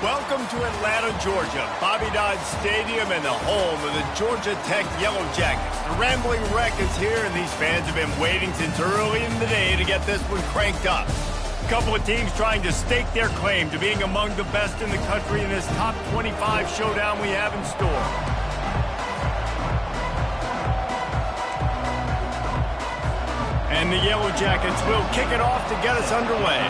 Welcome to Atlanta, Georgia, Bobby Dodd Stadium and the home of the Georgia Tech Yellow Jackets. The Rambling Wreck is here, and these fans have been waiting since early in the day to get this one cranked up. A couple of teams trying to stake their claim to being among the best in the country in this top 25 showdown we have in store. And the Yellow Jackets will kick it off to get us underway.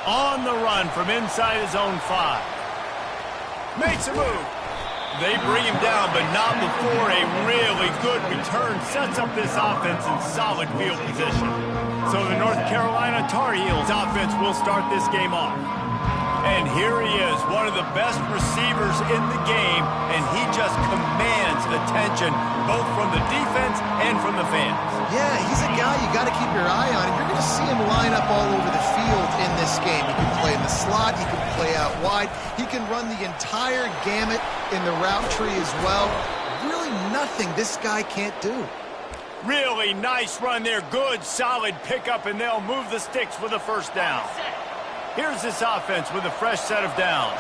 On the run from inside his own 5. Makes a move. They bring him down, but not before a really good return sets up this offense in solid field position. So the North Carolina Tar Heels offense will start this game off. And here he is, one of the best receivers in the game, and he just commands attention both from the defense and from the fans. Yeah, he's a guy you got to keep your eye on, and you're going to see him line up all over the field in this game. He can play in the slot, he can play out wide, he can run the entire gamut in the route tree as well. Really nothing this guy can't do. Really nice run there, good solid pickup, and they'll move the sticks for the first down. Here's this offense with a fresh set of downs.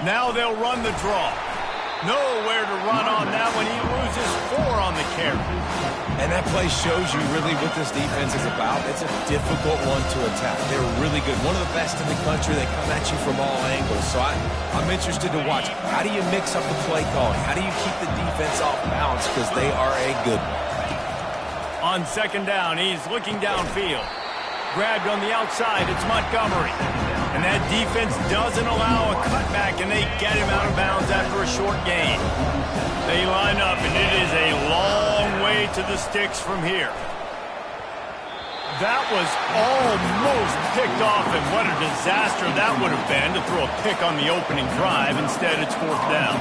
Now they'll run the draw. Nowhere to run on that one. He loses 4 on the carry. And that play shows you really what this defense is about. It's a difficult one to attack. They're really good. One of the best in the country. They come at you from all angles. So I'm interested to watch. How do you mix up the play calling? How do you keep the defense off balance? Because they are a good one. On second down, he's looking downfield. Grabbed on the outside, it's Montgomery. And that defense doesn't allow a cutback, and they get him out of bounds after a short gain. They line up, and it is a long way to the sticks from here. That was almost picked off, and what a disaster that would have been to throw a pick on the opening drive. Instead, it's 4th down.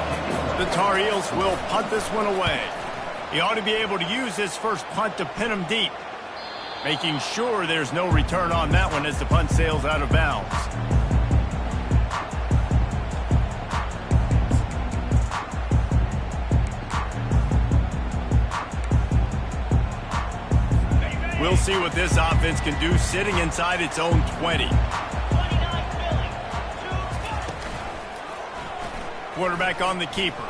The Tar Heels will punt this one away. He ought to be able to use his first punt to pin him deep, making sure there's no return on that one as the punt sails out of bounds. We'll see what this offense can do sitting inside its own 20. Quarterback on the keeper.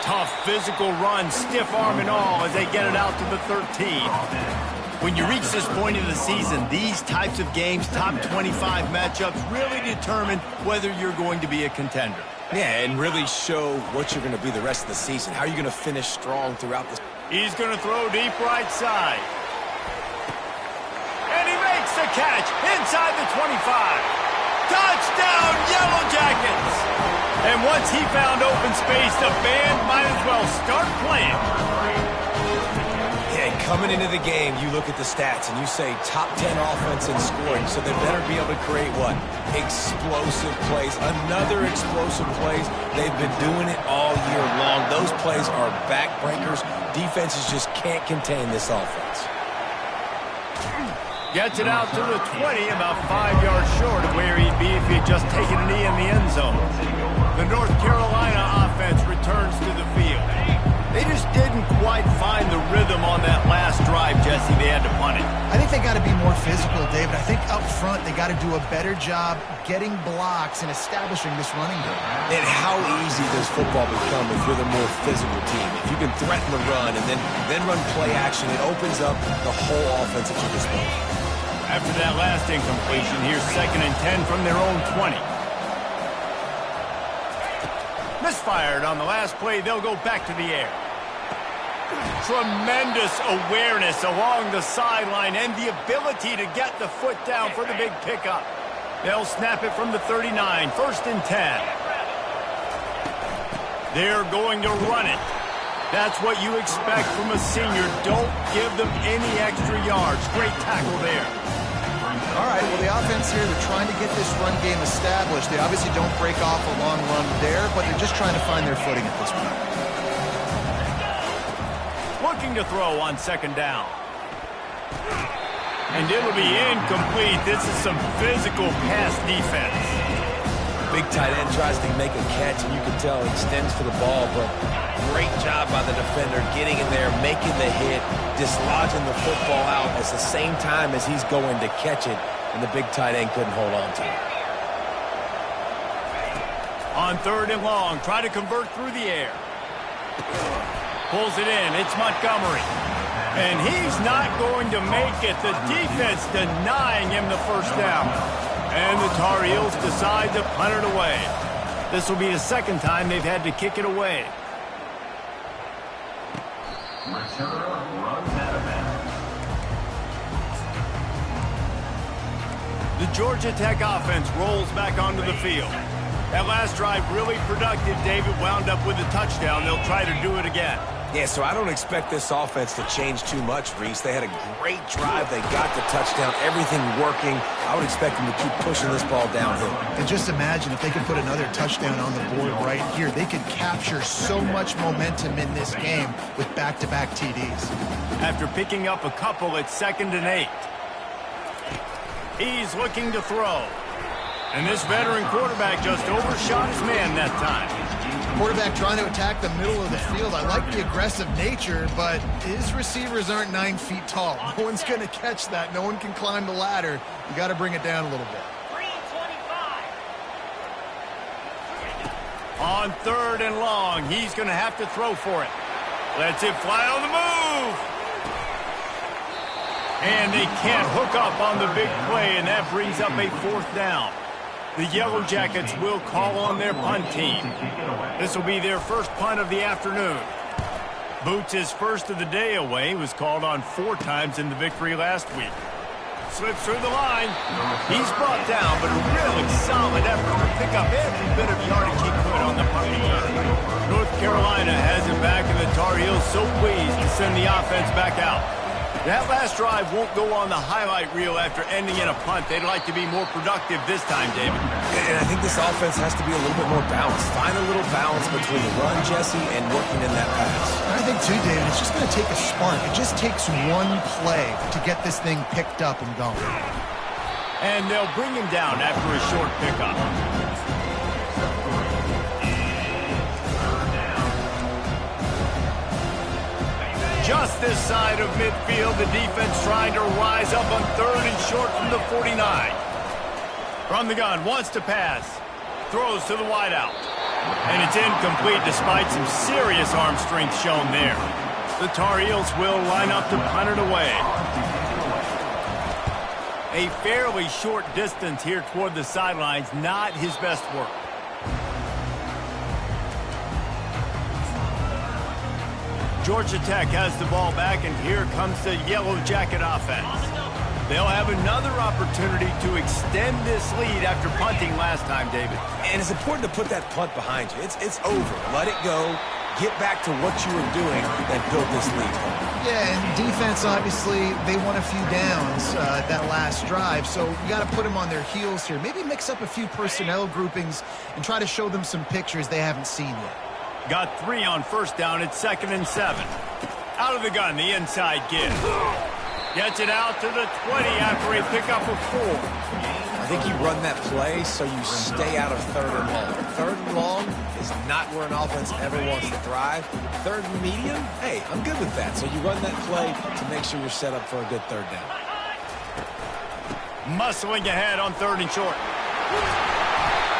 Tough physical run, stiff arm and all as they get it out to the 13. When you reach this point of the season, these types of games, top 25 matchups, really determine whether you're going to be a contender. Yeah, and really show what you're going to be the rest of the season. How are you going to finish strong throughout this? He's going to throw deep right side. And he makes the catch inside the 25. Touchdown, Yellow Jackets! And once he found open space, the band might as well start playing. Yeah, coming into the game, you look at the stats and you say top 10 offense in scoring, so they better be able to create what? Explosive plays. Another explosive plays. They've been doing it all year long. Those plays are backbreakers. Defenses just can't contain this offense. Gets it out to the 20, about 5 yards short of where he'd be if he had just taken a knee in the end zone. The North Carolina offense returns to the field. They just didn't quite find the rhythm on that last drive, Jesse. They had to punt it. I think they got to be more physical, David. I think up front they got to do a better job getting blocks and establishing this running game. And how easy does football become if you're the more physical team? If you can threaten the run and then run play action, it opens up the whole offense at your disposal. After that last incompletion, here's 2nd and 10 from their own 20. Misfired on the last play. They'll go back to the air. Tremendous awareness along the sideline and the ability to get the foot down for the big pickup. They'll snap it from the 39, 1st and 10. They're going to run it. That's what you expect from a senior. Don't give them any extra yards. Great tackle there. All right, well, the offense here, they're trying to get this run game established. They obviously don't break off a long run there, but they're just trying to find their footing at this point. Looking to throw on 2nd down. And it'll be incomplete. This is some physical pass defense. big tight end tries to make a catch, and you can tell he extends for the ball, but great job by the defender getting in there, making the hit, dislodging the football out at the same time as he's going to catch it, and the big tight end couldn't hold on to it. On 3rd and long, try to convert through the air. Pulls it in. It's Montgomery. And he's not going to make it. The defense denying him the first down. And the Tar Heels decide to punt it away. This will be the second time they've had to kick it away. The Georgia Tech offense rolls back onto the field. That last drive really productive. David wound up with a touchdown. They'll try to do it again. Yeah, so I don't expect this offense to change too much, Reese. They had a great drive. They got the touchdown. Everything working. I would expect them to keep pushing this ball downhill. And just imagine if they could put another touchdown on the board right here. They could capture so much momentum in this game with back-to-back TDs. After picking up a couple, it's 2nd and 8. He's looking to throw. And this veteran quarterback just overshot his man that time. Quarterback trying to attack the middle of the field. I like the aggressive nature, but his receivers aren't 9 feet tall. No one's going to catch that. No one can climb the ladder. You got to bring it down a little bit. On 3rd and long, he's going to have to throw for it. Lets it fly on the move. And they can't hook up on the big play, and that brings up a 4th down. The Yellow Jackets will call on their punt team. This will be their first punt of the afternoon. Boots' first of the day away was called on 4 times in the victory last week. Slips through the line. He's brought down, but a really solid effort to pick up every bit of yardage he could on the punt return. North Carolina has it back, and the Tar Heels so pleased to send the offense back out. That last drive won't go on the highlight reel after ending in a punt. They'd like to be more productive this time, David. And I think this offense has to be a little bit more balanced. Find a little balance between the run, Jesse, and working in that pass. I think, too, David, it's just going to take a spark. It just takes one play to get this thing picked up and going. And they'll bring him down after a short pickup. Just this side of midfield, the defense trying to rise up on 3rd and short from the 49. From the gun, wants to pass. Throws to the wideout. And it's incomplete despite some serious arm strength shown there. The Tar Heels will line up to punt it away. A fairly short distance here toward the sidelines, not his best work. Georgia Tech has the ball back, and here comes the Yellow Jacket offense. They'll have another opportunity to extend this lead after punting last time, David. And it's important to put that punt behind you. It's over. Let it go. Get back to what you were doing that built this lead. Yeah, and defense, obviously, they won a few downs that last drive, so you got to put them on their heels here. Maybe mix up a few personnel groupings and try to show them some pictures they haven't seen yet. Got 3 on 1st down. It's 2nd and 7. Out of the gun, the inside give. Gets it out to the 20 after a pickup of 4. I think you run that play so you stay out of 3rd and long. 3rd and long is not where an offense ever wants to thrive. 3rd and medium, hey, I'm good with that. So you run that play to make sure you're set up for a good 3rd down. Muscling ahead on 3rd and short.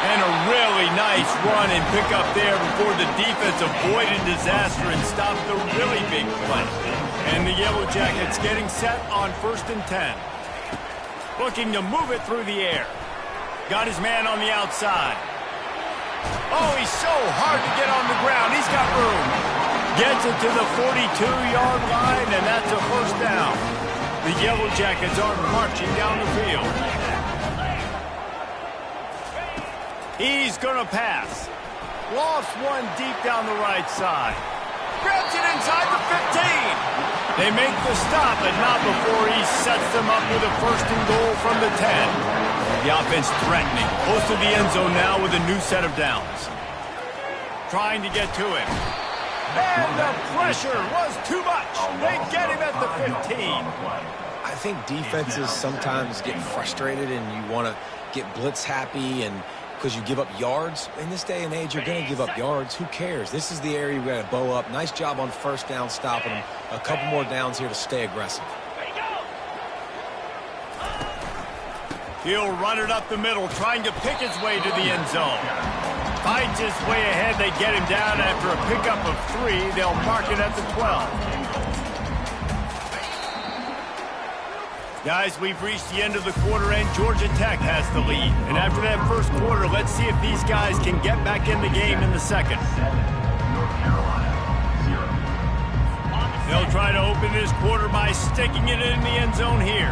And a really nice run and pickup there before the defense avoided disaster and stopped the really big play. And the Yellow Jackets getting set on 1st and 10. Looking to move it through the air. Got his man on the outside. Oh, he's so hard to get on the ground. He's got room. Gets it to the 42-yard line, and that's a 1st down. The Yellow Jackets are marching down the field. He's going to pass. Lost one deep down the right side. Grabs it inside the 15. They make the stop, but not before he sets them up with a 1st and goal from the 10. The offense threatening. Close to the end zone now with a new set of downs. Trying to get to him. And the pressure was too much. They get him at the 15. I think defenses sometimes get frustrated and you want to get blitz happy and because you give up yards. In this day and age, you're going to give up yards. Who cares? This is the area we're going to bow up. Nice job on first down stopping them. A couple more downs here to stay aggressive. He'll run it up the middle, trying to pick his way to the end zone. Fights his way ahead. They get him down after a pickup of 3. They'll mark it at the 12. Guys, we've reached the end of the quarter, and Georgia Tech has the lead. And after that first quarter, let's see if these guys can get back in the game in the second. They'll try to open this quarter by sticking it in the end zone here.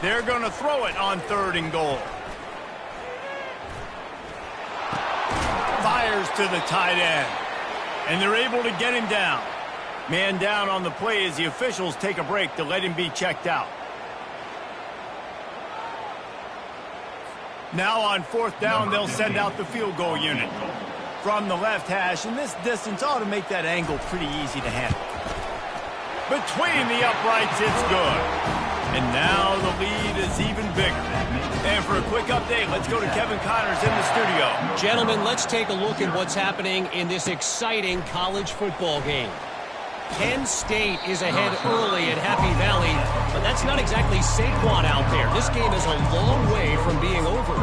They're going to throw it on 3rd and goal. Fires to the tight end. And they're able to get him down. Man down on the play as the officials take a break to let him be checked out. Now on 4th down, they'll send out the field goal unit. From the left hash, and this distance ought to make that angle pretty easy to handle. Between the uprights, it's good. And now the lead is even bigger. And for a quick update, let's go to Kevin Connors in the studio. Gentlemen, let's take a look at what's happening in this exciting college football game. Penn State is ahead early at Happy Valley, but that's not exactly Saquon out there. This game is a long way from being over.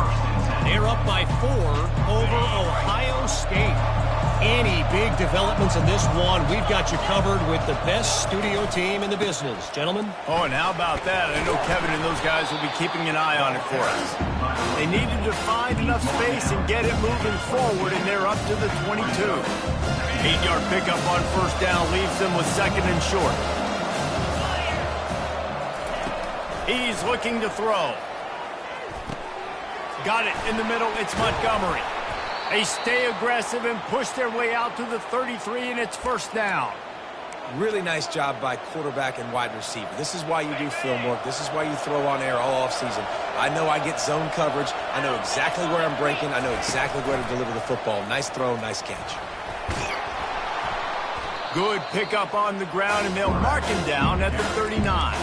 They're up by 4 over Ohio State. Any big developments in this one, we've got you covered with the best studio team in the business. Gentlemen? Oh, and how about that? I know Kevin and those guys will be keeping an eye on it for us. They needed to find enough space and get it moving forward, and they're up to the 22. 8-yard pickup on first down leaves them with 2nd and short. He's looking to throw. Got it in the middle. It's Montgomery. They stay aggressive and push their way out to the 33, and it's first down. Really nice job by quarterback and wide receiver. This is why you do film work. This is why you throw on air all offseason. I know I get zone coverage. I know exactly where I'm breaking. I know exactly where to deliver the football. Nice throw, nice catch. Good pickup on the ground, and they'll mark him down at the 39.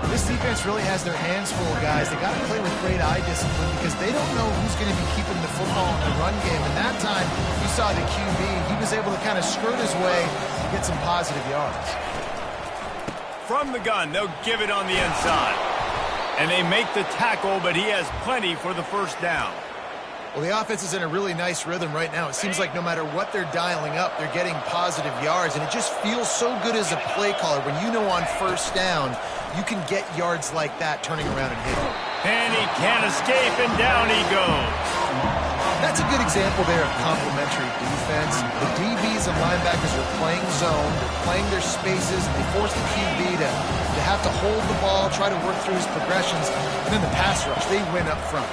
This defense really has their hands full, guys. They got to play with great eye discipline because they don't know who's going to be keeping the football in the run game. And that time, you saw the QB. He was able to kind of skirt his way and get some positive yards. From the gun, they'll give it on the inside. And they make the tackle, but he has plenty for the first down. Well, the offense is in a really nice rhythm right now. It seems like no matter what they're dialing up, they're getting positive yards. And it just feels so good as a play caller when you know on first down, you can get yards like that turning around and hitting. And he can't escape, and down he goes. That's a good example there of complementary defense. The DBs and linebackers are playing zone, they're playing their spaces, and they force the QB to have to hold the ball, try to work through his progressions, and then the pass rush, they win up front.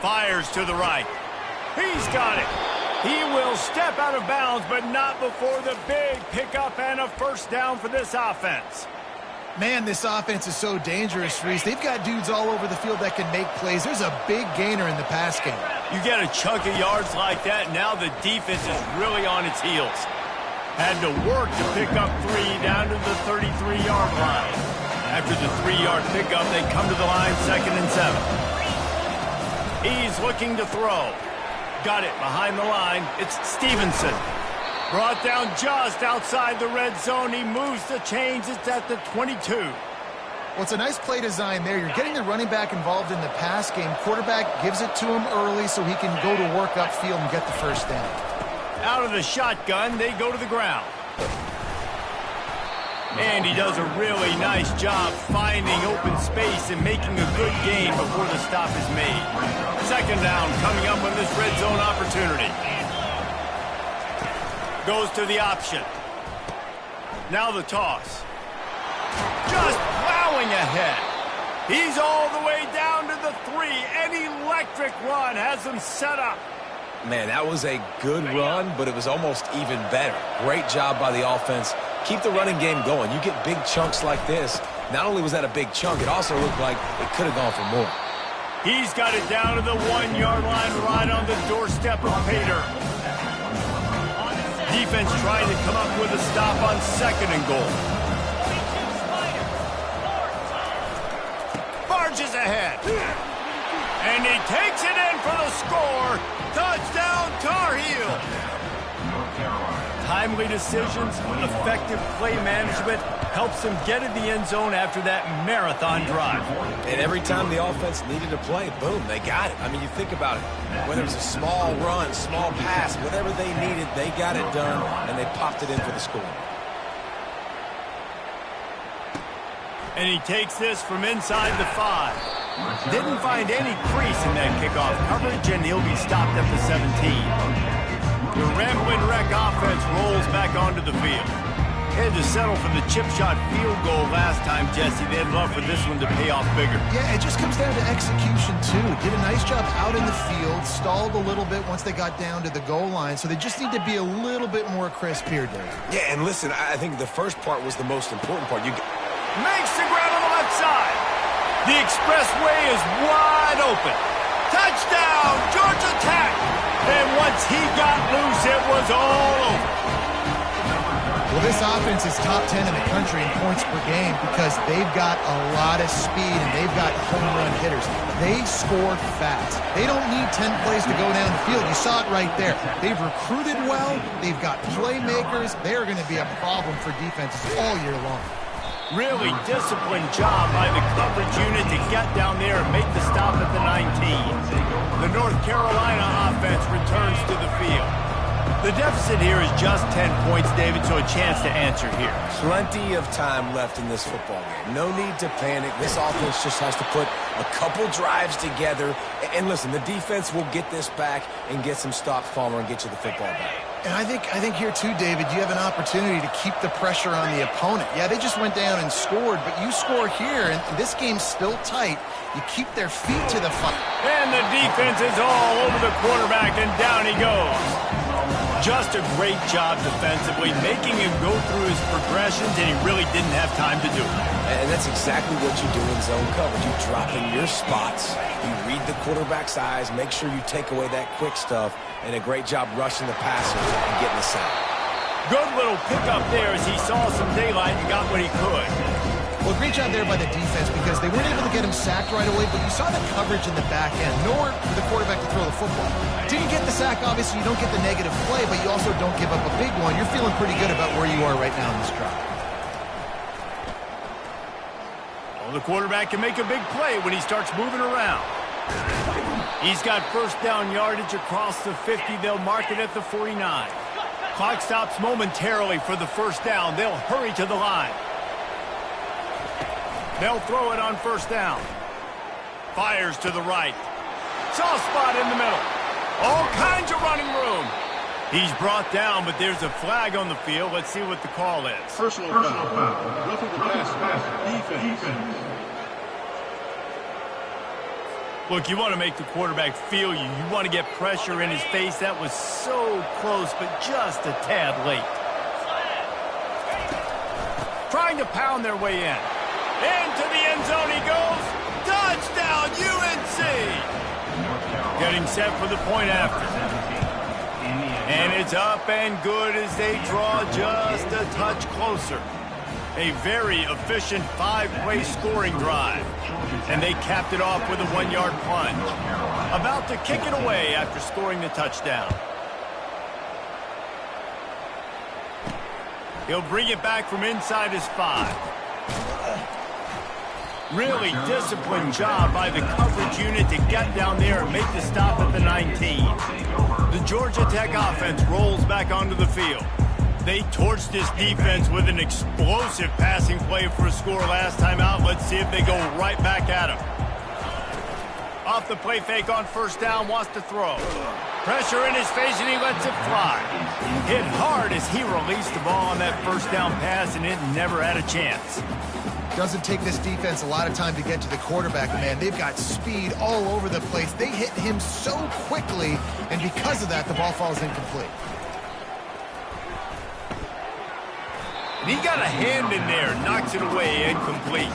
Fires to the right. He's got it. He will step out of bounds, but not before the big pickup and a first down for this offense. Man, this offense is so dangerous, Reese. They've got dudes all over the field that can make plays. There's a big gainer in the pass game. You get a chunk of yards like that, now the defense is really on its heels. Had to work to pick up 3 down to the 33-yard line. After the 3-yard pickup, they come to the line 2nd and 7. He's looking to throw. Got it behind the line. It's Stevenson. Brought down just outside the red zone. He moves the chains. It's at the 22. Well, it's a nice play design there. You're getting the running back involved in the pass game. Quarterback gives it to him early so he can go to work upfield and get the first down. Out of the shotgun, they go to the ground. And he does a really nice job finding open space and making a good gain before the stop is made. 2nd down coming up on this red zone opportunity. Goes to the option. Now the toss. Just plowing ahead. He's all the way down to the 3. An electric run has him set up. Man, that was a good run, but it was almost even better. Great job by the offense. Keep the running game going. You get big chunks like this. Not only was that a big chunk, it also looked like it could have gone for more. He's got it down to the 1-yard line right on the doorstep of Pater. Defense trying to come up with a stop on 2nd and goal. ahead. And he takes it in for the score. Touchdown, Tar Heel. Timely decisions, effective play management helps them get in the end zone after that marathon drive. And every time the offense needed a play, boom, they got it. I mean, you think about it. Whether it's a small run, small pass, whatever they needed, they got it done, and they popped it in for the score. And he takes this from inside the 5. Didn't find any crease in that kickoff coverage, and he'll be stopped at the 17. The Ramblin' Wreck offense rolls back onto the field. Had to settle for the chip shot field goal last time, Jesse. They'd love for this one to pay off bigger. Yeah, it just comes down to execution, too. Did a nice job out in the field, stalled a little bit once they got down to the goal line, so they just need to be a little bit more crisp here, Dave. Yeah, and listen, I think the first part was the most important part. Makes the grab on the left side. The expressway is wide open. Touchdown, Georgia Tech. And once he got loose, it was all over. Well, this offense is top 10 in the country in points per game because they've got a lot of speed and they've got home run hitters. They score fast. They don't need 10 plays to go down the field. You saw it right there. They've recruited well. They've got playmakers. They're going to be a problem for defenses all year long. Really disciplined job by the coverage unit to get down there and make the stop at the 19. The North Carolina offense returns to the field. The deficit here is just 10 points, David, so a chance to answer here. Plenty of time left in this football game. No need to panic. This offense just has to put a couple drives together. And listen, the defense will get this back and get some stops, Palmer, and get you the football back. And I think here too, David, you have an opportunity to keep the pressure on the opponent. Yeah, they just went down and scored, but you score here, and this game's still tight. You keep their feet to the fire. And the defense is all over the quarterback, and down he goes. Just a great job defensively, making him go through his progressions, and he really didn't have time to do it. And that's exactly what you do in zone coverage. You drop in your spots, you read the quarterback's eyes, make sure you take away that quick stuff, and a great job rushing the passer and getting the sack. Good little pickup there as he saw some daylight and got what he could. Well, great job there by the defense because they weren't able to get him sacked right away, but you saw the coverage in the back end. Nowhere for the quarterback to throw the football. Didn't get the sack, obviously. You don't get the negative play, but you also don't give up a big one. You're feeling pretty good about where you are right now in this drive. Well, the quarterback can make a big play when he starts moving around. He's got first down yardage across the 50. They'll mark it at the 49. Clock stops momentarily for the first down. They'll hurry to the line. They'll throw it on first down. Fires to the right. Soft spot in the middle. All kinds of running room. He's brought down, but there's a flag on the field. Let's see what the call is. Personal foul. Roughing the pass. Defense. Look, you want to make the quarterback feel you. You want to get pressure in his face. That was so close, but just a tad late. Trying to pound their way in. Into the end zone he goes. Touchdown, UNC! Getting set for the point after. And it's up and good as they draw just a touch closer. A very efficient 5-play scoring drive. And they capped it off with a 1-yard plunge. About to kick it away after scoring the touchdown. He'll bring it back from inside his 5. Really disciplined job by the coverage unit to get down there and make the stop at the 19. The Georgia Tech offense rolls back onto the field. They torched this defense with an explosive passing play for a score last time out. Let's see if they go right back at him. Off the play fake on first down, wants to throw. Pressure in his face, and he lets it fly. Hit hard as he released the ball on that first down pass, and it never had a chance. Doesn't take this defense a lot of time to get to the quarterback, man. They've got speed all over the place. They hit him so quickly, and because of that, the ball falls incomplete. He got a hand in there, knocks it away, incomplete.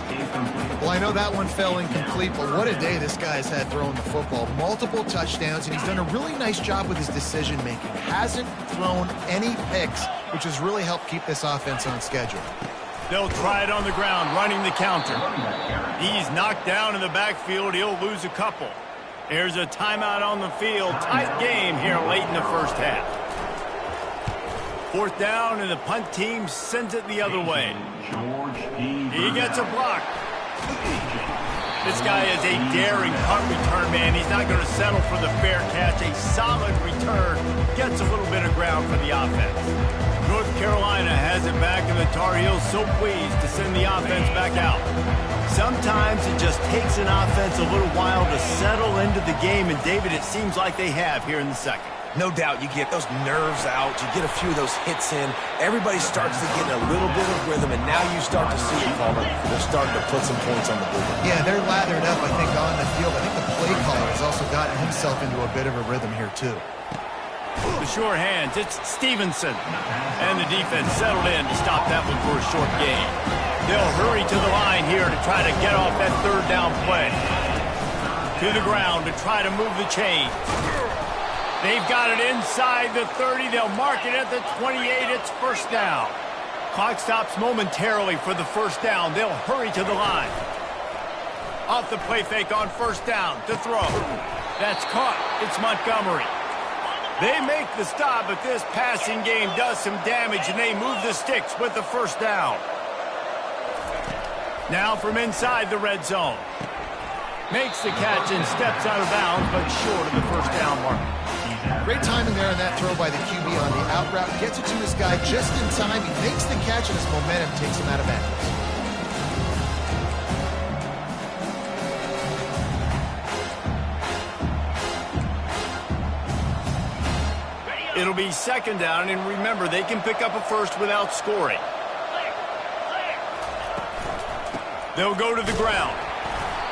Well, I know that one fell incomplete, but what a day this guy's had throwing the football. Multiple touchdowns, and he's done a really nice job with his decision-making. Hasn't thrown any picks, which has really helped keep this offense on schedule. They'll try it on the ground, running the counter. He's knocked down in the backfield. He'll lose a couple. There's a timeout on the field. Tight game here late in the first half. 4th down, and the punt team sends it the other way. He gets a block. This guy is a daring punt return man. He's not going to settle for the fair catch. A solid return. Gets a little bit of ground for the offense. North Carolina has it back, and the Tar Heels so pleased to send the offense back out. Sometimes it just takes an offense a little while to settle into the game, and David, it seems like they have here in the second. No doubt you get those nerves out. You get a few of those hits in. Everybody starts to get a little bit of rhythm, and now you start to see it, Palmer. They're starting to put some points on the board. Yeah, they're lathered up, I think, on the field. I think the play caller has also gotten himself into a bit of a rhythm here, too. The sure hands, it's Stevenson. And the defense settled in to stop that one for a short gain. They'll hurry to the line here to try to get off that 3rd down play. To the ground to try to move the chains. They've got it inside the 30. They'll mark it at the 28. It's 1st down. Clock stops momentarily for the 1st down. They'll hurry to the line. Off the play fake on 1st down to throw. That's caught. It's Montgomery. They make the stop, but this passing game does some damage, and they move the sticks with the 1st down. Now from inside the red zone. Makes the catch and steps out of bounds, but short of the 1st down mark. Great timing there on that throw by the QB on the out route. Gets it to his guy just in time. He makes the catch, and his momentum takes him out of bounds. It'll be 2nd down, and remember, they can pick up a first without scoring. They'll go to the ground.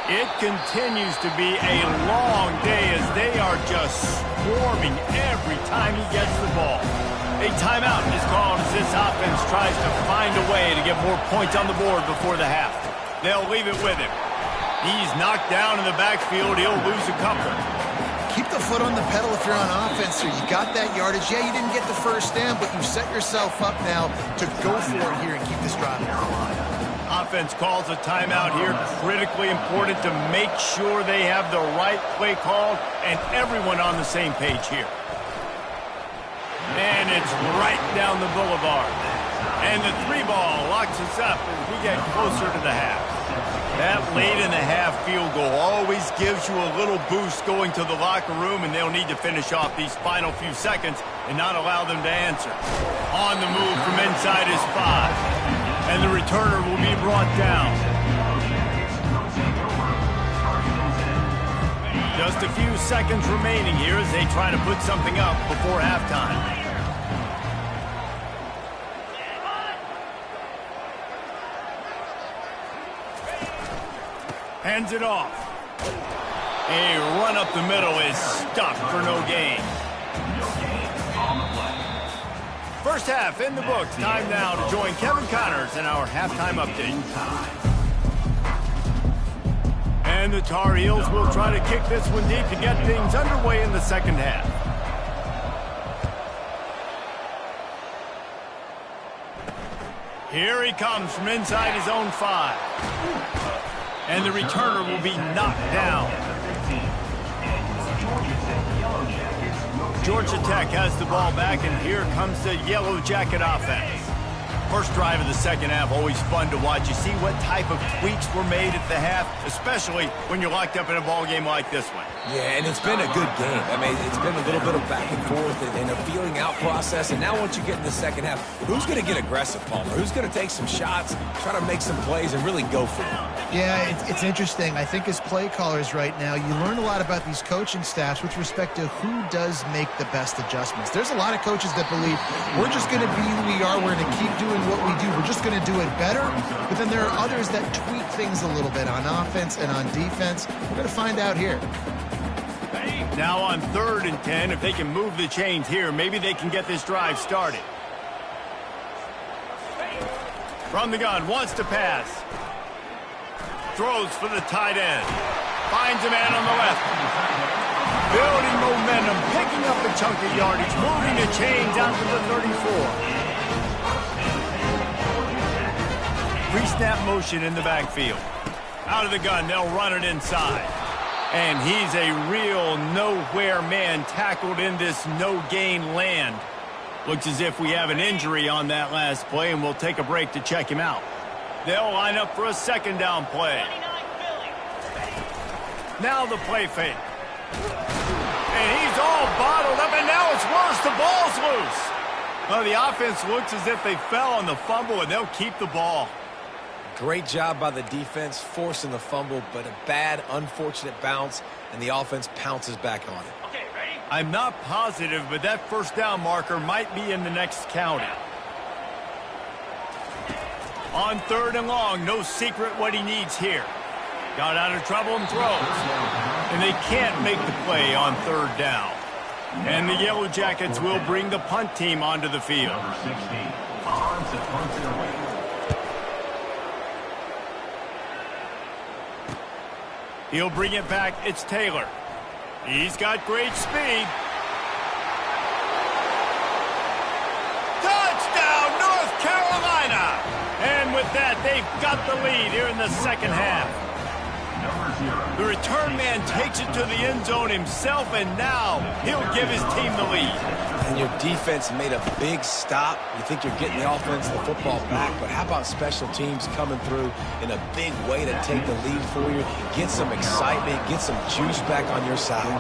It continues to be a long day as they are just swarming every time he gets the ball. A timeout is called as this offense tries to find a way to get more points on the board before the half. They'll leave it with him. He's knocked down in the backfield. He'll lose a couple. Keep the foot on the pedal if you're on offense here. You got that yardage. Yeah, you didn't get the 1st down, but you set yourself up now to go for it here and keep this drive going. Offense calls a timeout here. Critically important to make sure they have the right play called and everyone on the same page here. And it's right down the boulevard. And the 3-ball locks us up as we get closer to the half. That late in the half field goal always gives you a little boost going to the locker room, and they'll need to finish off these final few seconds and not allow them to answer. On the move from inside his 5. And the returner will be brought down. Just a few seconds remaining here as they try to put something up before halftime. Hands it off. A run up the middle is stuck for no gain. First half in the books. Time now to join Kevin Connors in our halftime update. And the Tar Heels will try to kick this one deep to get things underway in the 2nd half. Here he comes from inside his own 5. And the returner will be knocked down. Georgia Tech has the ball back, and here comes the Yellow Jacket offense. First drive of the 2nd half, always fun to watch. You see what type of tweaks were made at the half, especially when you're locked up in a ball game like this one. Yeah, and it's been a good game. I mean, it's been a little bit of back and forth and a feeling out process. And now once you get in the 2nd half, who's going to get aggressive, Palmer? Who's going to take some shots, try to make some plays, and really go for it? Yeah, it's interesting. I think as play callers right now, you learn a lot about these coaching staffs with respect to who does make the best adjustments. There's a lot of coaches that believe we're just going to be who we are. We're going to keep doing what we do. We're just going to do it better. But then there are others that tweak things a little bit on offense and on defense. We're going to find out here. Now on 3rd and 10, if they can move the chains here, maybe they can get this drive started. From the gun, wants to pass. Throws for the tight end. Finds a man on the left. Building momentum, picking up a chunk of yardage, moving the chains out to the 34. pre-snap motion in the backfield. Out of the gun, they'll run it inside. And he's a real nowhere man tackled in this no-gain land. Looks as if we have an injury on that last play, and we'll take a break to check him out. They'll line up for a second down play. Now the play fake. And he's all bottled up, and now it's worse. The ball's loose. Well, the offense looks as if they fell on the fumble, and they'll keep the ball. Great job by the defense forcing the fumble, but a bad, unfortunate bounce, and the offense pounces back on it. Okay, ready? I'm not positive, but that first down marker might be in the next county. On 3rd and long, no secret what he needs here. Got out of trouble and throws. And they can't make the play on 3rd down. And the Yellow Jackets will bring the punt team onto the field. Number 16, on to punt it away. He'll bring it back. It's Taylor. He's got great speed. Touchdown, North Carolina! And with that, they've got the lead here in the second half. The return man takes it to the end zone himself, and now he'll give his team the lead. And your defense made a big stop. You think you're getting the offense, the football back, but how about special teams coming through in a big way to take the lead for you? Get some excitement, get some juice back on your side.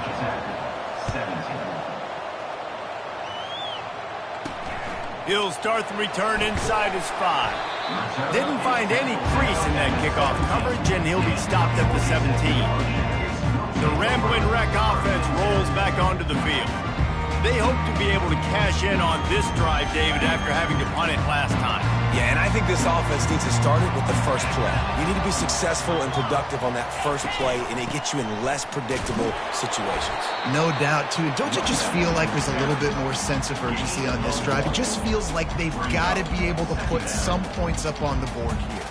He'll start the return inside his 5. Didn't find any crease in that kickoff coverage, and he'll be stopped at the 17. The Rambling Wreck offense rolls back onto the field. They hope to be able to cash in on this drive, David, after having to punt it last time. Yeah, and I think this offense needs to start it with the first play. You need to be successful and productive on that first play, and it gets you in less predictable situations. No doubt, too. Don't you just feel like there's a little bit more sense of urgency on this drive? It just feels like they've got to be able to put some points up on the board here.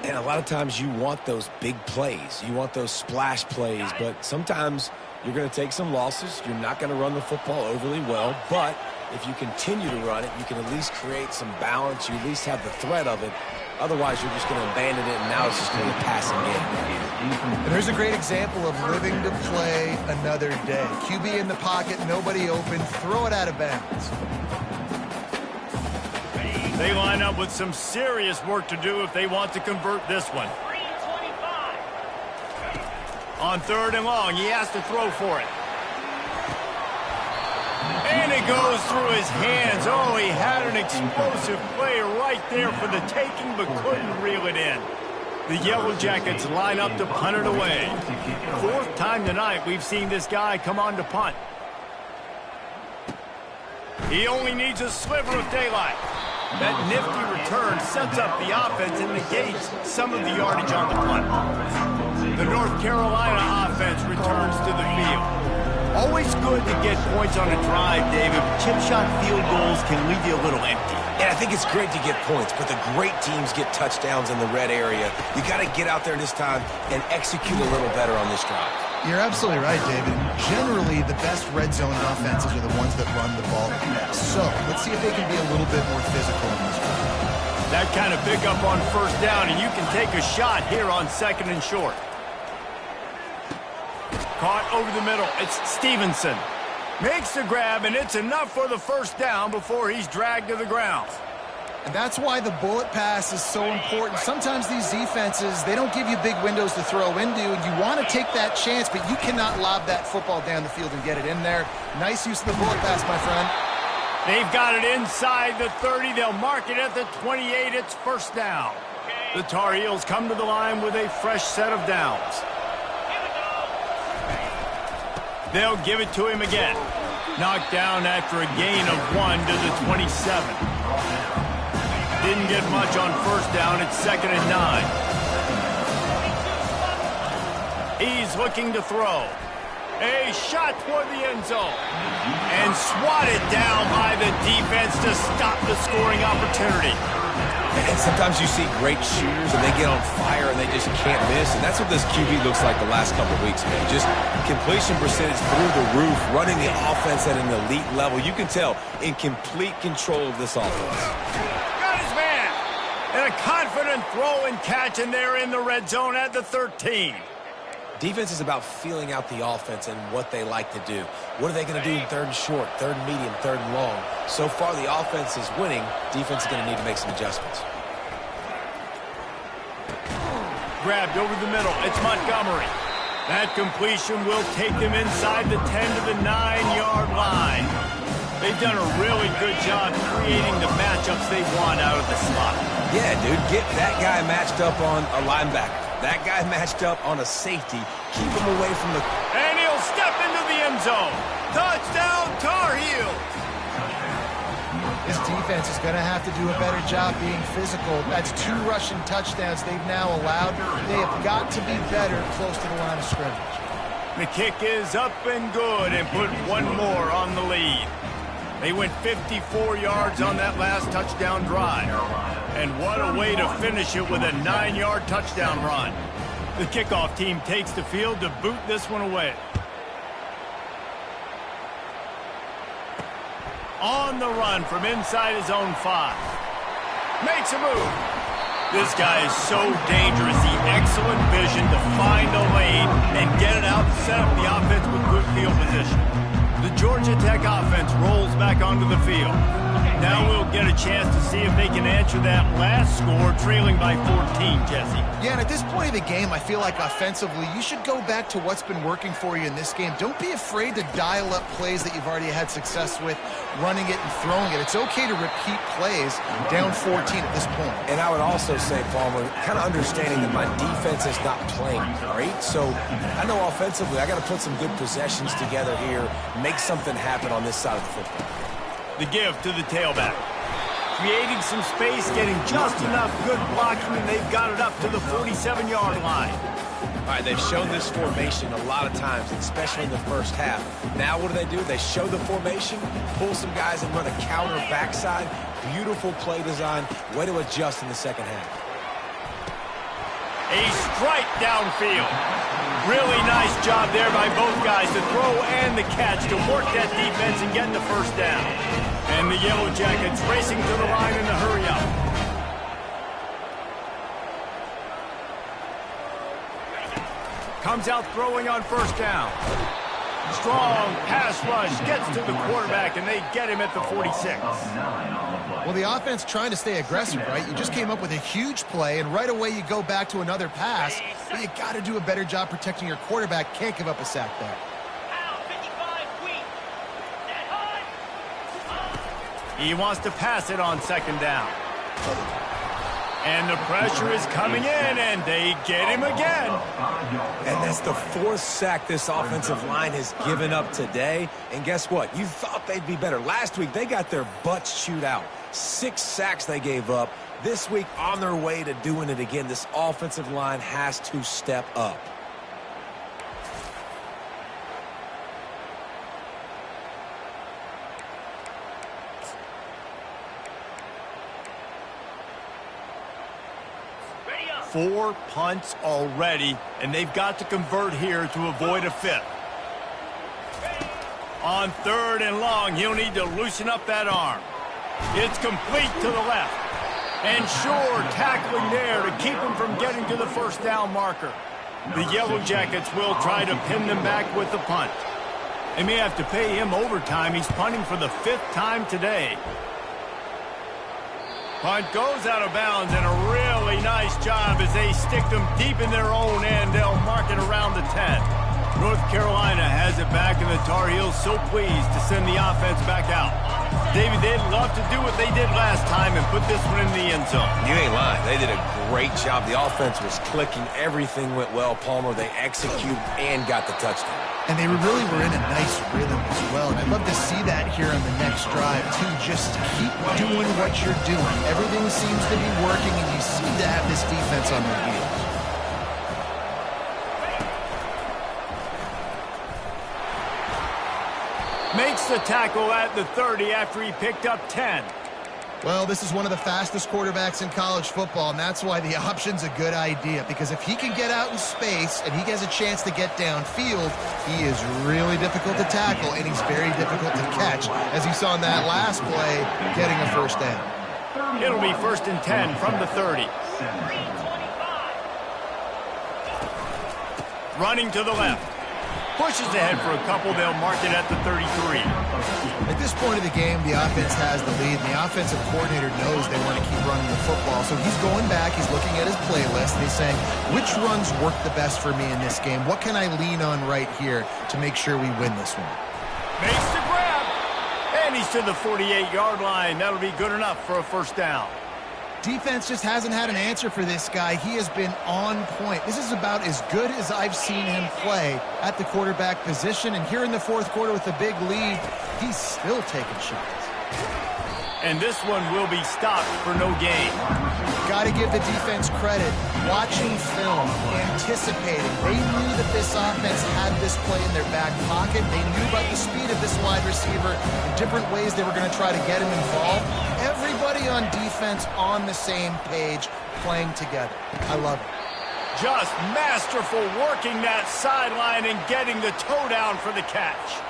And a lot of times you want those big plays. You want those splash plays, but sometimes you're going to take some losses. You're not going to run the football overly well, but if you continue to run it, you can at least create some balance. You at least have the threat of it. Otherwise, you're just going to abandon it, and now it's just going to be a passing game. And there's a great example of living to play another day. QB in the pocket, nobody open, throw it out of bounds. They line up with some serious work to do if they want to convert this one. On 3rd and long, he has to throw for it. And it goes through his hands. Oh, he had an explosive play right there for the taking, but couldn't reel it in. The Yellow Jackets line up to punt it away. 4th time tonight we've seen this guy come on to punt. He only needs a sliver of daylight. That nifty return sets up the offense and negates some of the yardage on the punt. The North Carolina offense returns to the field. Always good to get points on a drive, David. Chip shot field goals can leave you a little empty. And I think it's great to get points, but the great teams get touchdowns in the red area. You got to get out there this time and execute a little better on this drive. You're absolutely right, David. Generally, the best red zone offenses are the ones that run the ball the best. So, let's see if they can be a little bit more physical in this one. That kind of pickup on 1st down, and you can take a shot here on 2nd and short. Caught over the middle. It's Stevenson. Makes the grab, and it's enough for the 1st down before he's dragged to the ground. And that's why the bullet pass is so important. Sometimes these defenses, they don't give you big windows to throw into, and you want to take that chance, but you cannot lob that football down the field and get it in there. Nice use of the bullet pass, my friend. They've got it inside the 30. They'll mark it at the 28. It's 1st down. The Tar Heels come to the line with a fresh set of downs. They'll give it to him again. Knocked down after a gain of 1 to the 27. Didn't get much on 1st down. It's 2nd and 9. He's looking to throw. A shot toward the end zone. And swatted down by the defense to stop the scoring opportunity. And sometimes you see great shooters and they get on fire and they just can't miss. And that's what this QB looks like the last couple of weeks, man. Just completion percentage through the roof, running the offense at an elite level. You can tell in complete control of this offense. Got his man. And a confident throw and catch, and they're in the red zone at the 13. Defense is about feeling out the offense and what they like to do. What are they going to do in third and short, third and medium, third and long? So far, the offense is winning. Defense is going to need to make some adjustments. Grabbed over the middle. It's Montgomery. That completion will take them inside the 10 to the 9-yard line. They've done a really good job creating the matchups they want out of the slot. Yeah, dude, get that guy matched up on a linebacker. That guy matched up on a safety. Keep him away from the... And he'll step into the end zone. Touchdown, Tar Heels. This defense is going to have to do a better job being physical. That's 2 rushing touchdowns they've now allowed. They have got to be better close to the line of scrimmage. The kick is up and good and put one more on the lead. They went 54 yards on that last touchdown drive. And what a way to finish it with a 9-yard touchdown run. The kickoff team takes the field to boot this one away. On the run from inside his own 5. Makes a move. This guy is so dangerous. The excellent vision to find a lane and get it out and set up the offense with good field position. The Georgia Tech offense rolls back onto the field. Now we'll get a chance to see if they can answer that last score, trailing by 14, Jesse. Yeah, and at this point of the game, I feel like offensively, you should go back to what's been working for you in this game. Don't be afraid to dial up plays that you've already had success with, running it and throwing it. It's okay to repeat plays down 14 at this point. And I would also say, Palmer, kind of understanding that my defense is not playing great. So I know offensively, I got to put some good possessions together here, make something happen on this side of the football. The give to the tailback. Creating some space, getting just enough good blocking, and they've got it up to the 47-yard line. All right, they've shown this formation a lot of times, especially in the first half. Now what do? They show the formation, pull some guys and run a counter backside. Beautiful play design. Way to adjust in the second half. A strike downfield. Really nice job there by both guys to throw and the catch to work that defense and get the first down. And the Yellow Jackets racing to the line in a hurry up. Comes out throwing on first down. Strong pass rush gets to the quarterback, and they get him at the 46. Well, the offense trying to stay aggressive, right? You just came up with a huge play, and right away you go back to another pass. But you got to do a better job protecting your quarterback. Can't give up a sack there. He wants to pass it on second down. And the pressure is coming in, and they get him again. And that's the 4th sack this offensive line has given up today. And guess what? You thought they'd be better. Last week, they got their butts chewed out. 6 sacks they gave up. This week, on their way to doing it again, this offensive line has to step up. Four punts already, and they've got to convert here to avoid a 5th. On 3rd and long, he'll need to loosen up that arm. It's complete to the left. And sure, tackling there to keep him from getting to the first down marker. The Yellow Jackets will try to pin them back with the punt. They may have to pay him overtime. He's punting for the 5th time today. Punt goes out of bounds, and a really nice job as they stick them deep in their own end. They'll mark it around the 10. North Carolina has it back, and the Tar Heels so pleased to send the offense back out. David, they'd love to do what they did last time and put this one in the end zone. You ain't lying. They did a great job. The offense was clicking. Everything went well, Palmer. They executed and got the touchdown. And they really were in a nice rhythm as well. And I'd love to see that here on the next drive, too. Just keep doing what you're doing. Everything seems to be working, and you seem to have this defense on their heels. Makes the tackle at the 30 after he picked up 10. Well, this is one of the fastest quarterbacks in college football, and that's why the option's a good idea, because if he can get out in space and he has a chance to get downfield, he is really difficult to tackle, and he's very difficult to catch, as you saw in that last play, getting a first down. It'll be 1st and 10 from the 30. Running to the left. Pushes ahead for a couple. They'll mark it at the 33. At this point of the game, the offense has the lead, and the offensive coordinator knows they want to keep running the football. So he's going back, he's looking at his playlist, and he's saying, which runs work the best for me in this game? What can I lean on right here to make sure we win this one? Makes the grab. And he's to the 48-yard line. That'll be good enough for a 1st down. Defense just hasn't had an answer for this guy. He has been on point. This is about as good as I've seen him play at the quarterback position. And here in the 4th quarter with a big lead, he's still taking shots. And this one will be stopped for no gain. Got to give the defense credit. Watching film, anticipating. They knew that this offense had this play in their back pocket. They knew about the speed of this wide receiver and different ways they were going to try to get him involved. Everybody on defense on the same page, playing together. I love it. Just masterful working that sideline and getting the toe down for the catch.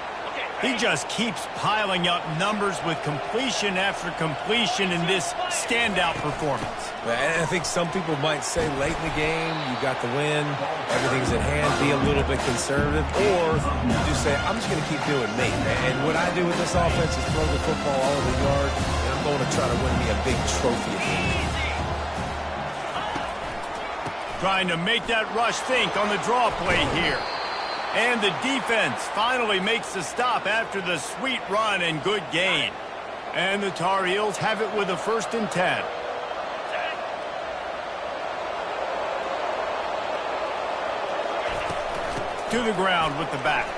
He just keeps piling up numbers with completion after completion in this standout performance. And I think some people might say late in the game, you got the win, everything's at hand, be a little bit conservative, or you just say, I'm just going to keep doing me. And what I do with this offense is throw the football all over the yard, and I'm going to try to win me a big trophy. Trying to make that rush think on the draw play here. And the defense finally makes the stop after the sweet run and good gain. And the Tar Heels have it with a 1st and 10. To the ground with the back.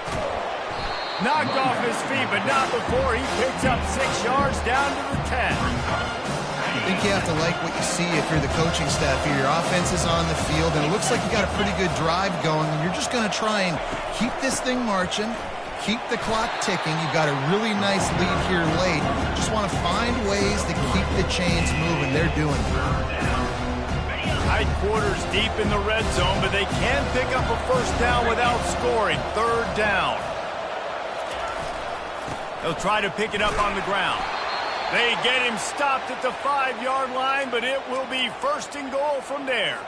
Knocked off his feet, but not before he picks up 6 yards down to the 10. I think you have to like what you see if you're the coaching staff here. Your offense is on the field, and it looks like you got a pretty good drive going, and you're just going to try and keep this thing marching, keep the clock ticking. You've got a really nice lead here late. Just want to find ways to keep the chains moving. They're doing it. Tight quarters deep in the red zone, but they can pick up a 1st down without scoring. 3rd down. They'll try to pick it up on the ground. They get him stopped at the 5-yard line, but it will be 1st and goal from there.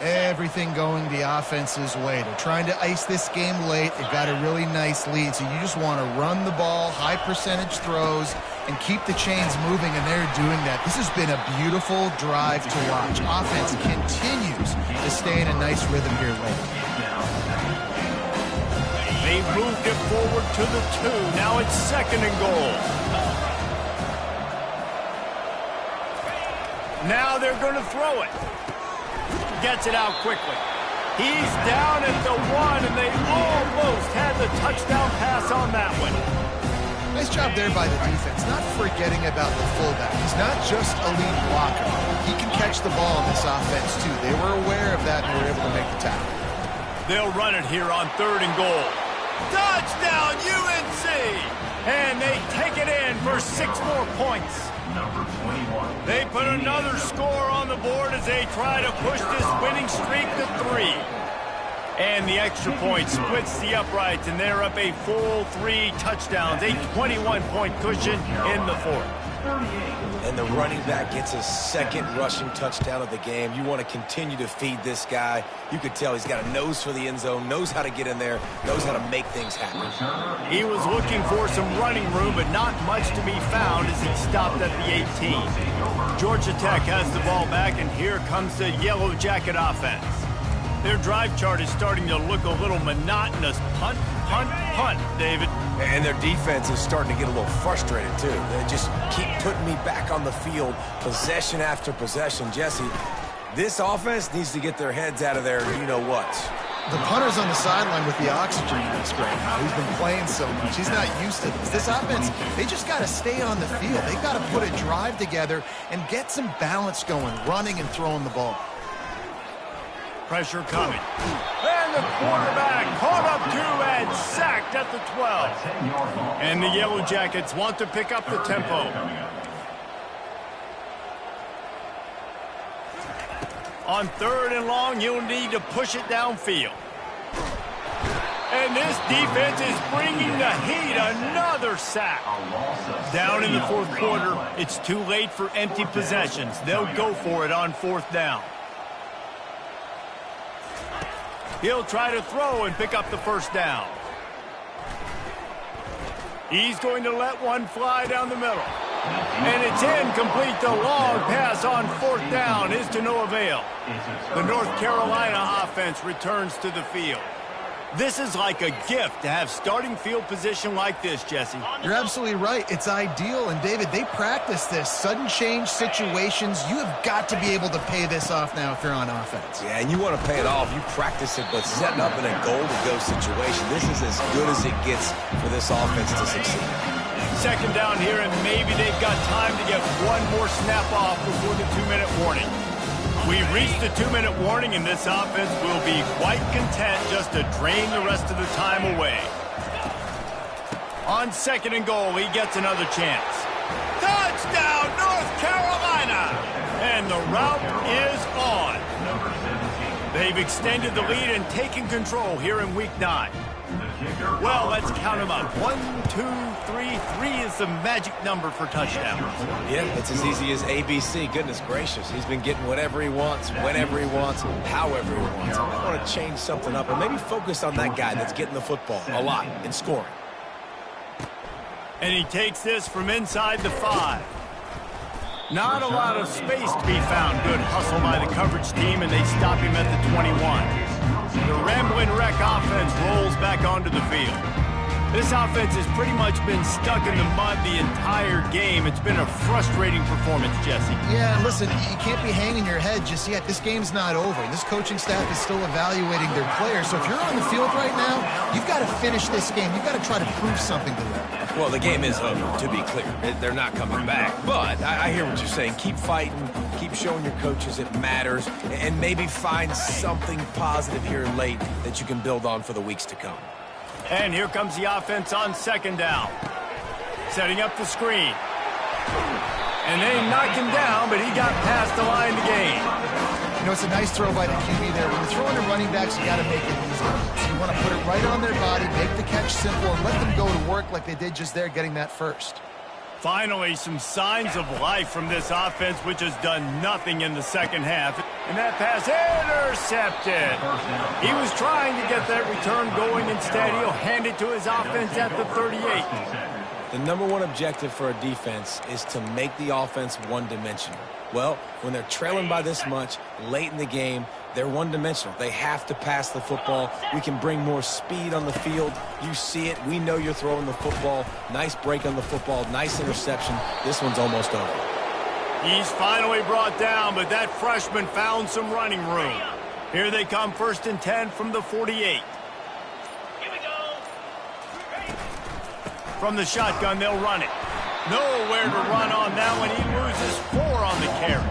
Everything going the offense's way. They're trying to ice this game late. They've got a really nice lead, so you just want to run the ball, high percentage throws, and keep the chains moving, and they're doing that. This has been a beautiful drive to watch. Offense continues to stay in a nice rhythm here late. They moved it forward to the 2. Now it's 2nd and goal. Now they're going to throw it. Gets it out quickly. He's down at the 1, and they almost had the touchdown pass on that one. Nice job there by the defense, not forgetting about the fullback. He's not just a lead blocker. He can catch the ball in this offense, too. They were aware of that and were able to make the tackle. They'll run it here on 3rd and goal. Touchdown, UNC! And they take it in for 6 more points. Number 21. They put another score on the board as they try to push this winning streak to 3. And the extra point splits the uprights, and they're up a full 3 touchdowns, a 21-point cushion in the 4th. And the running back gets his 2nd rushing touchdown of the game. You want to continue to feed this guy. You could tell he's got a nose for the end zone, knows how to get in there, knows how to make things happen. He was looking for some running room, but not much to be found as he stopped at the 18. Georgia Tech has the ball back, and here comes the Yellow Jacket offense. Their drive chart is starting to look a little monotonous. Punt, punt, punt, David. And their defense is starting to get a little frustrated, too. They just keep putting me back on the field, possession after possession. Jesse, this offense needs to get their heads out of there, you-know-what. The punter's on the sideline with the oxygen mask right now. He's been playing so much. He's not used to this. This offense, they just got to stay on the field. They've got to put a drive together and get some balance going, running and throwing the ball. Pressure coming. And the quarterback caught up to and sacked at the 12. And the Yellow Jackets want to pick up the tempo. On 3rd and long, you'll need to push it downfield. And this defense is bringing the heat. Another sack. Down in the fourth quarter, it's too late for empty possessions. They'll go for it on fourth down. He'll try to throw and pick up the first down. He's going to let one fly down the middle. And it's incomplete. The long pass on fourth down is to no avail. The North Carolina offense returns to the field. This is like a gift to have starting field position like this, Jesse. You're absolutely right. It's ideal. And, David, they practice this. Sudden change situations. You have got to be able to pay this off now if you're on offense. Yeah, and you want to pay it off. You practice it, but setting up in a goal-to-go situation, this is as good as it gets for this offense to succeed. Second down here, and maybe they've got time to get one more snap off before the 2-minute warning. We've reached the 2-minute warning, and this offense will be quite content just to drain the rest of the time away. On second and goal, he gets another chance. Touchdown, North Carolina! And the route is on. They've extended the lead and taken control here in Week 9. Well, let's count them up. 1, 2, 3. 3 is the magic number for touchdowns. Yeah, it's as easy as ABC. Goodness gracious. He's been getting whatever he wants, whenever he wants, however he wants. I want to change something up and maybe focus on that guy that's getting the football a lot and scoring. And he takes this from inside the 5. Not a lot of space to be found. Good hustle by the coverage team, and they stop him at the 21. The Rambling Wreck offense rolls back onto the field. This offense has pretty much been stuck in the mud the entire game. It's been a frustrating performance, Jesse. Yeah, and listen, you can't be hanging your head just yet. This game's not over. This coaching staff is still evaluating their players. So if you're on the field right now, you've got to finish this game. You've got to try to prove something to them. Well, the game is over, to be clear. They're not coming back. But I hear what you're saying. Keep fighting. Keep showing your coaches it matters. And maybe find something positive here late that you can build on for the weeks to come. And here comes the offense on second down. Setting up the screen. And they knocked him down, but he got past the line to gain. You know, it's a nice throw by the QB there. When you're throwing to running backs, you got to make it easy. So you want to put it right on their body, make the catch simple, and let them go to work like they did just there, getting that first. Finally, some signs of life from this offense, which has done nothing in the second half. And that pass intercepted. He was trying to get that return going. Instead, he'll hand it to his offense at the 38. The number one objective for a defense is to make the offense one-dimensional. Well, when they're trailing by this much late in the game, they're one-dimensional. They have to pass the football. We can bring more speed on the field. You see it. We know you're throwing the football. Nice break on the football. Nice interception. This one's almost over. He's finally brought down, but that freshman found some running room. Here they come, 1st and 10 from the 48. From the shotgun, they'll run it. Nowhere to run on that one. He loses 4 on the carry.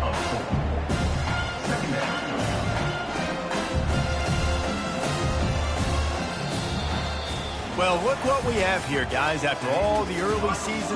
Well, look what we have here, guys. After all the early season